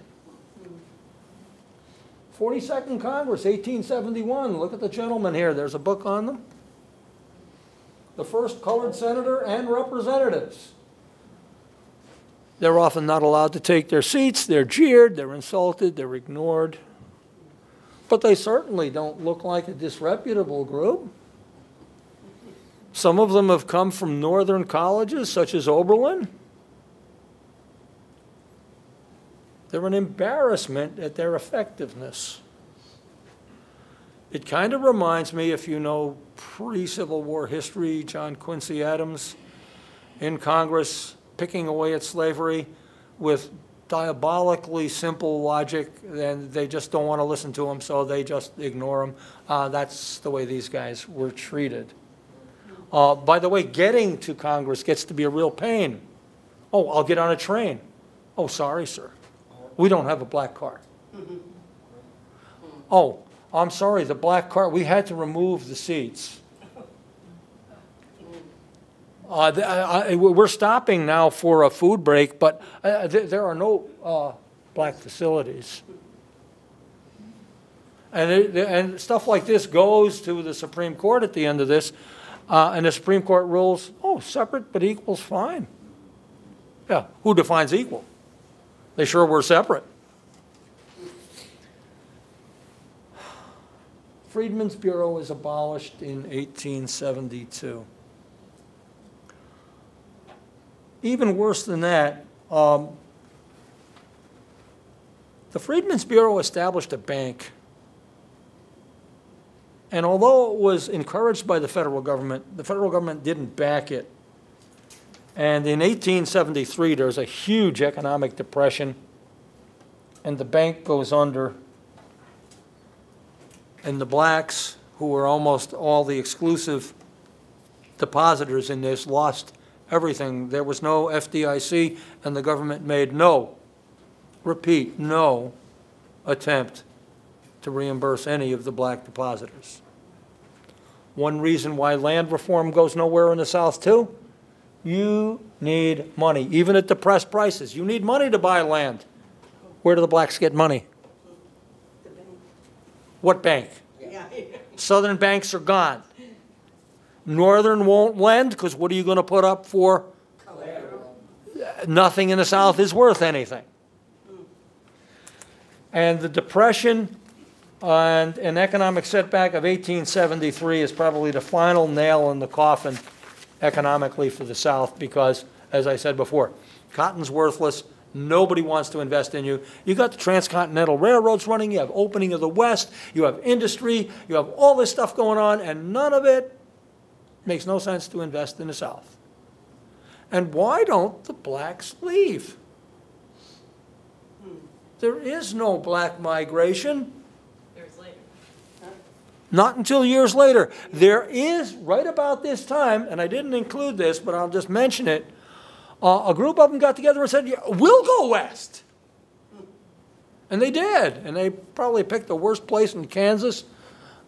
42nd Congress, 1871. Look at the gentleman here. There's a book on them. The first colored senator and representatives. They're often not allowed to take their seats. They're jeered, they're insulted, they're ignored. But they certainly don't look like a disreputable group. Some of them have come from northern colleges, such as Oberlin. They're an embarrassment at their effectiveness. It kind of reminds me, if you know pre-Civil War history, John Quincy Adams in Congress picking away at slavery with diabolically simple logic, and they just don't want to listen to him, so they just ignore him. That's the way these guys were treated. By the way, getting to Congress gets to be a real pain. Oh, I'll get on a train. Oh, sorry, sir. We don't have a black car. Oh, I'm sorry, the black car, we had to remove the seats. We're stopping now for a food break, but there are no black facilities. And stuff like this goes to the Supreme Court at the end of this, and the Supreme Court rules, oh, separate but equal's fine. Yeah, who defines equal? They sure were separate. Freedmen's Bureau was abolished in 1872. Even worse than that, the Freedmen's Bureau established a bank. And although it was encouraged by the federal government didn't back it. And in 1873, there's a huge economic depression, and the bank goes under. And the blacks, who were almost all the exclusive depositors in this, lost everything. There was no FDIC, and the government made no attempt to reimburse any of the black depositors. One reason why land reform goes nowhere in the South, too, you need money, even at depressed prices. You need money to buy land. Where do the blacks get money?
The bank.
What bank?
Yeah.
Southern banks are gone. Northern won't lend, because what are you going to put up for?
Collateral.
Nothing in the South is worth anything. And the Depression and an economic setback of 1873 is probably the final nail in the coffin economically for the South because, as I said before, cotton's worthless. Nobody wants to invest in you. You got the transcontinental railroads running. You have opening of the West. You have industry. You have all this stuff going on, and none of it makes no sense to invest in the South. And why don't the blacks leave? There is no black migration.
Years later.
Not until years later. There is, right about this time, and I didn't include this, but I'll just mention it, a group of them got together and said, yeah, we'll go west. And they did. And they probably picked the worst place in Kansas.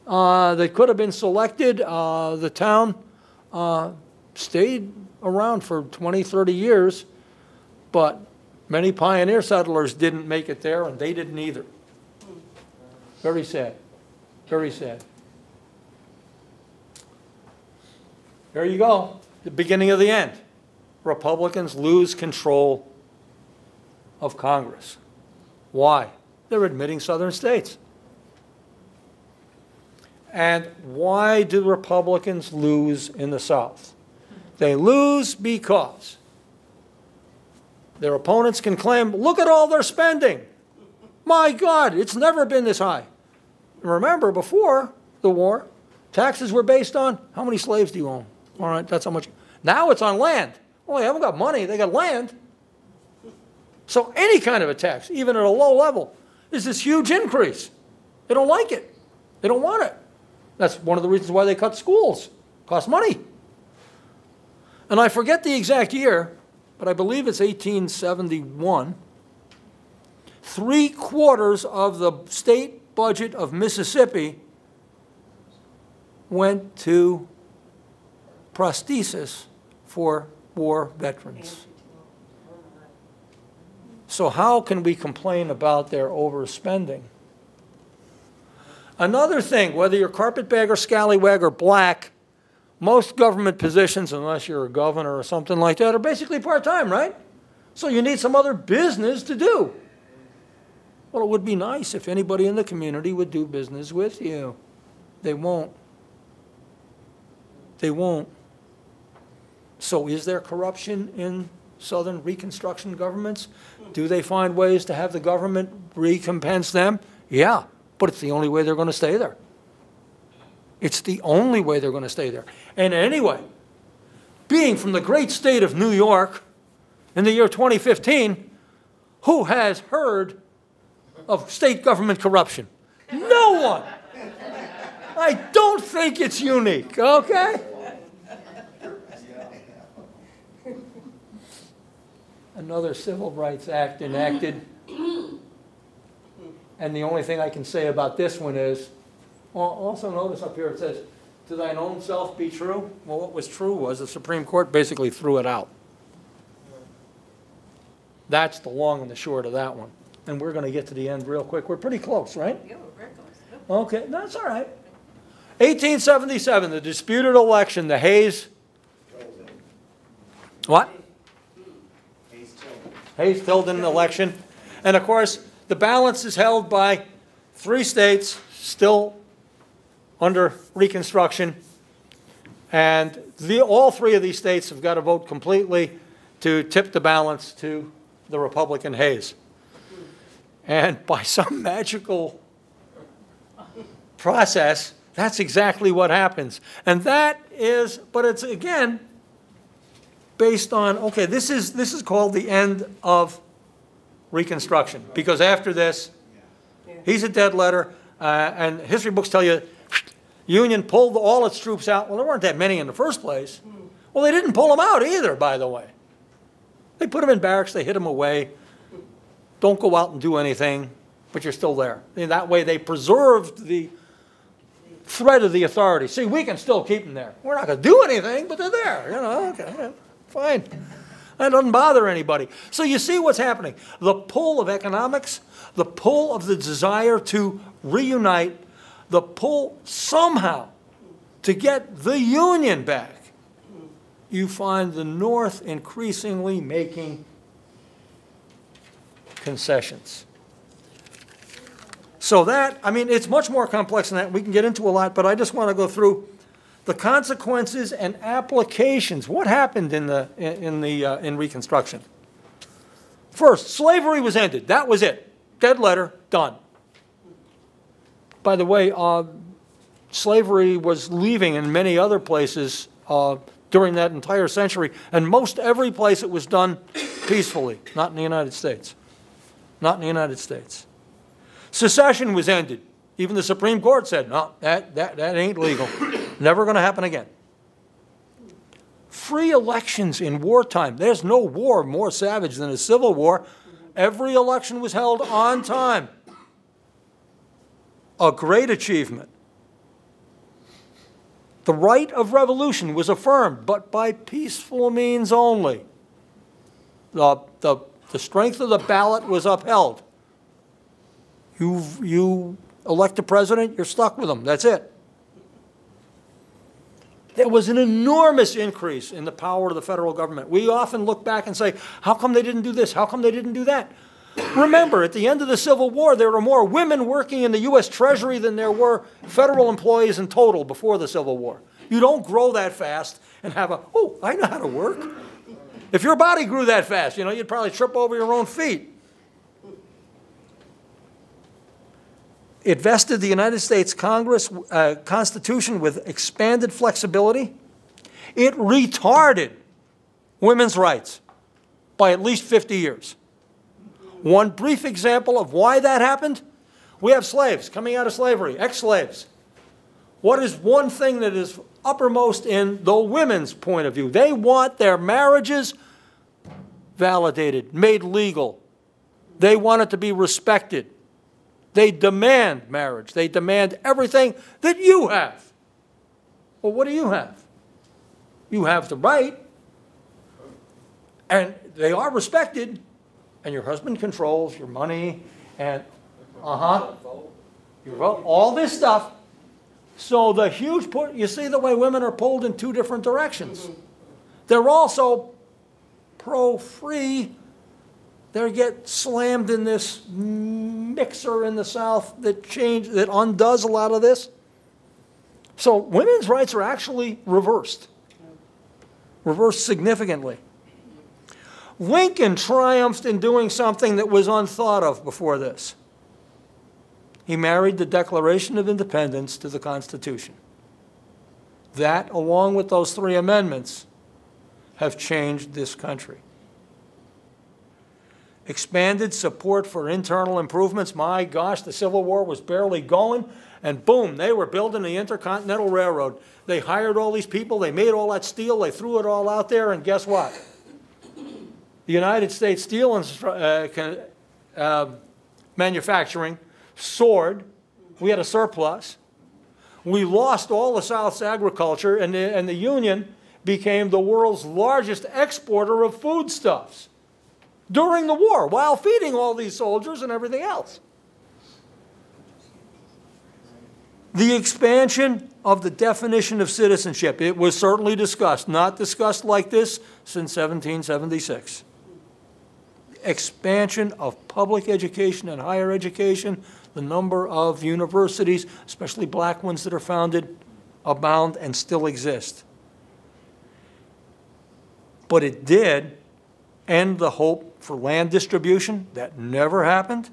They could have been selected. The town stayed around for 20, 30 years, but many pioneer settlers didn't make it there, and they didn't either. Very sad. Very sad. There you go. The beginning of the end. Republicans lose control of Congress. Why? They're admitting southern states. And why do Republicans lose in the South? They lose because their opponents can claim, look at all their spending. My God, it's never been this high. Remember, before the war, taxes were based on how many slaves do you own? All right, that's how much. Now it's on land. Well, they haven't got money, they got land. So any kind of a tax, even at a low level, is this huge increase. They don't like it. They don't want it. That's one of the reasons why they cut schools. Cost money. And I forget the exact year, but I believe it's 1871. 3/4 of the state budget of Mississippi went to prosthesis for war veterans. So how can we complain about their overspending? Another thing, whether you're carpetbagger, scallywag, or black, most government positions, unless you're a governor or something like that, are basically part-time, right? So you need some other business to do. Well, it would be nice if anybody in the community would do business with you. They won't. They won't. So is there corruption in Southern Reconstruction governments? Do they find ways to have the government recompense them? Yeah, but it's the only way they're going to stay there. It's the only way they're going to stay there. And anyway, being from the great state of New York in the year 2015, who has heard of state government corruption? No one. I don't think it's unique, okay? Another Civil Rights Act enacted. And the only thing I can say about this one is, also notice up here it says, to thine own self be true. Well, what was true was the Supreme Court basically threw it out. That's the long and the short of that one. And we're going to get to the end real quick. We're pretty close, right?
Yeah, we're very close.
Okay, that's all right. 1877, the disputed election, the Hayes. What? Hayes-Tilden election. And of course, the balance is held by 3 states still under Reconstruction. And all 3 of these states have got to vote completely to tip the balance to the Republican Hayes. And by some magical process, that's exactly what happens. And that is, but it's again, based on, okay, this is called the end of Reconstruction. Because after this, he's a dead letter, and history books tell you, Union pulled all its troops out. Well, there weren't that many in the first place. Well, they didn't pull them out either, by the way. They put them in barracks, they hid them away. Don't go out and do anything, but you're still there. And that way they preserved the threat of the authority. See, we can still keep them there. We're not going to do anything, but they're there. You know, okay, fine. That doesn't bother anybody. So you see what's happening. The pull of economics, the pull of the desire to reunite, the pull somehow to get the Union back. You find the North increasingly making concessions. So that, I mean, it's much more complex than that. We can get into a lot, but I just want to go through The consequences and applications. What happened in Reconstruction? First, slavery was ended. That was it. Dead letter, done. By the way, slavery was leaving in many other places during that entire century, and most every place it was done peacefully, not in the United States. Not in the United States. Secession was ended. Even the Supreme Court said, no, that ain't legal. Never going to happen again. Free elections in wartime. There's no war more savage than a civil war. Every election was held on time. A great achievement. The right of revolution was affirmed, but by peaceful means only. The strength of the ballot was upheld. You elect a president, you're stuck with him. That's it. There was an enormous increase in the power of the federal government. We often look back and say, how come they didn't do this? How come they didn't do that? Remember, at the end of the Civil War, there were more women working in the U.S. Treasury than there were federal employees in total before the Civil War. You don't grow that fast and have oh, I know how to work. If your body grew that fast, you'd probably trip over your own feet. It vested the United States Constitution with expanded flexibility. It retarded women's rights by at least 50 years. One brief example of why that happened, we have slaves coming out of slavery, ex-slaves. What is one thing that is uppermost in the women's point of view? They want their marriages validated, made legal. They want it to be respected. They demand marriage. They demand everything that you have. Well, what do you have? You have the right, and they are respected, and your husband controls your money, and your vote, all this stuff. So the huge push, you see the way women are pulled in two different directions. They're also pro-free. They get slammed in this mixer in the South that undoes a lot of this. So women's rights are actually reversed significantly. Lincoln triumphed in doing something that was unthought of before this. He married the Declaration of Independence to the Constitution. That, along with those 3 amendments, have changed this country. Expanded support for internal improvements. My gosh, the Civil War was barely going, and boom, they were building the Intercontinental Railroad. They hired all these people, they made all that steel, they threw it all out there, and guess what? The United States steel manufacturing soared. We had a surplus. We lost all the South's agriculture, and the Union became the world's largest exporter of foodstuffs during the war, while feeding all these soldiers and everything else. The expansion of the definition of citizenship, it was certainly discussed, not discussed like this since 1776. Expansion of public education and higher education, the number of universities, especially black ones that are founded, abound and still exist. But it did end the hope for land distribution. That never happened.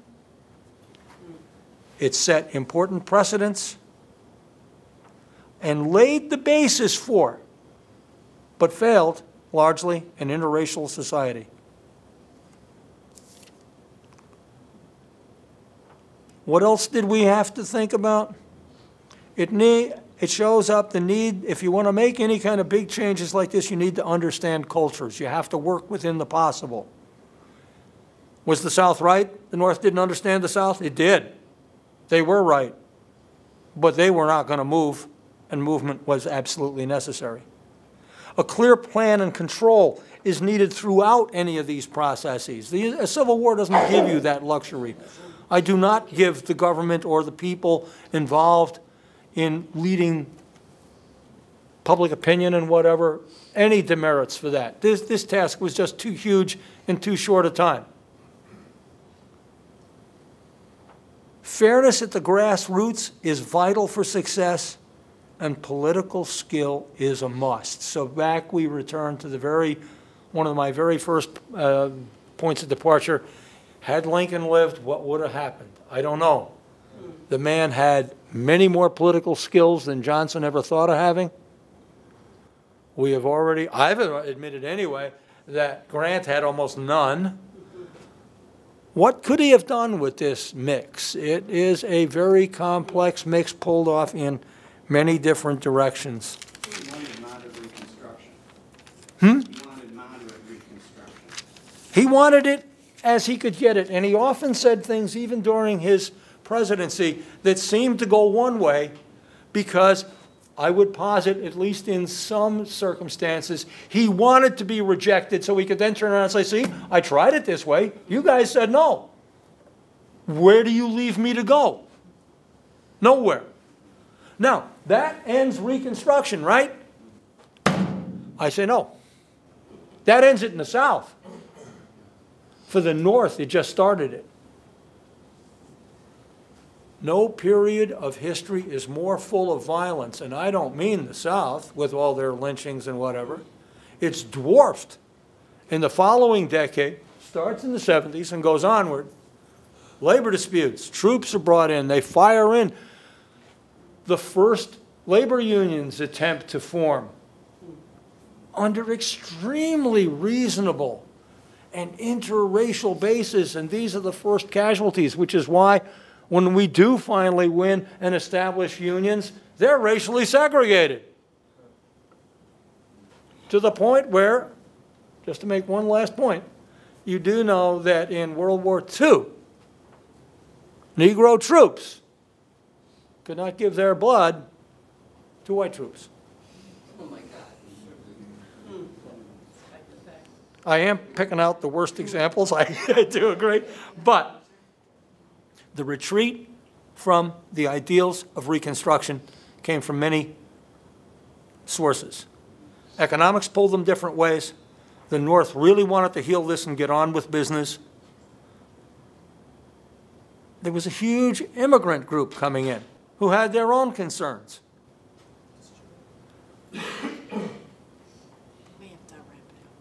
It set important precedents and laid the basis for, but failed largely, an interracial society. What else did we have to think about? It shows up the need, if you want to make any kind of big changes like this, you need to understand cultures. You have to work within the possible. Was the South right? The North didn't understand the South? It did. They were right. But they were not going to move, and movement was absolutely necessary. A clear plan and control is needed throughout any of these processes. A Civil War doesn't give you that luxury. I do not give the government or the people involved in leading public opinion and whatever any demerits for that. This task was just too huge in too short a time. Fairness at the grassroots is vital for success, and political skill is a must. So back we return to one of my very first points of departure. Had Lincoln lived, what would have happened? I don't know. The man had many more political skills than Johnson ever thought of having. I've admitted anyway, that Grant had almost none. What could he have done with this mix? It is a very complex mix pulled off in many different directions.
He wanted moderate Reconstruction.
Hmm?
He wanted moderate Reconstruction.
He wanted it as he could get it, and he often said things, even during his presidency, that seemed to go one way, because I would posit, at least in some circumstances, he wanted to be rejected so he could then turn around and say, see, I tried it this way. You guys said no. Where do you leave me to go? Nowhere. Now, that ends Reconstruction, right? I say no. That ends it in the South. For the North, it just started it. No period of history is more full of violence, and I don't mean the South, with all their lynchings and whatever. It's dwarfed in the following decade, starts in the 70s and goes onward. Labor disputes, troops are brought in, they fire in. The first labor unions attempt to form under extremely reasonable and interracial basis, and these are the first casualties, which is why when we do finally win and establish unions, they're racially segregated. To the point where, just to make one last point, you do know that in World War II, Negro troops could not give their blood to white troops.
Oh, my God.
I am picking out the worst examples, I do agree, but the retreat from the ideals of Reconstruction came from many sources. Economics pulled them different ways. The North really wanted to heal this and get on with business. There was a huge immigrant group coming in who had their own concerns.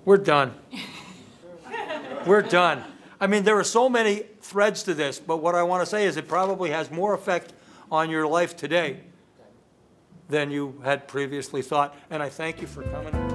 We're done. We're done. I mean, there are so many threads to this, but what I want to say is it probably has more effect on your life today than you had previously thought, and I thank you for coming.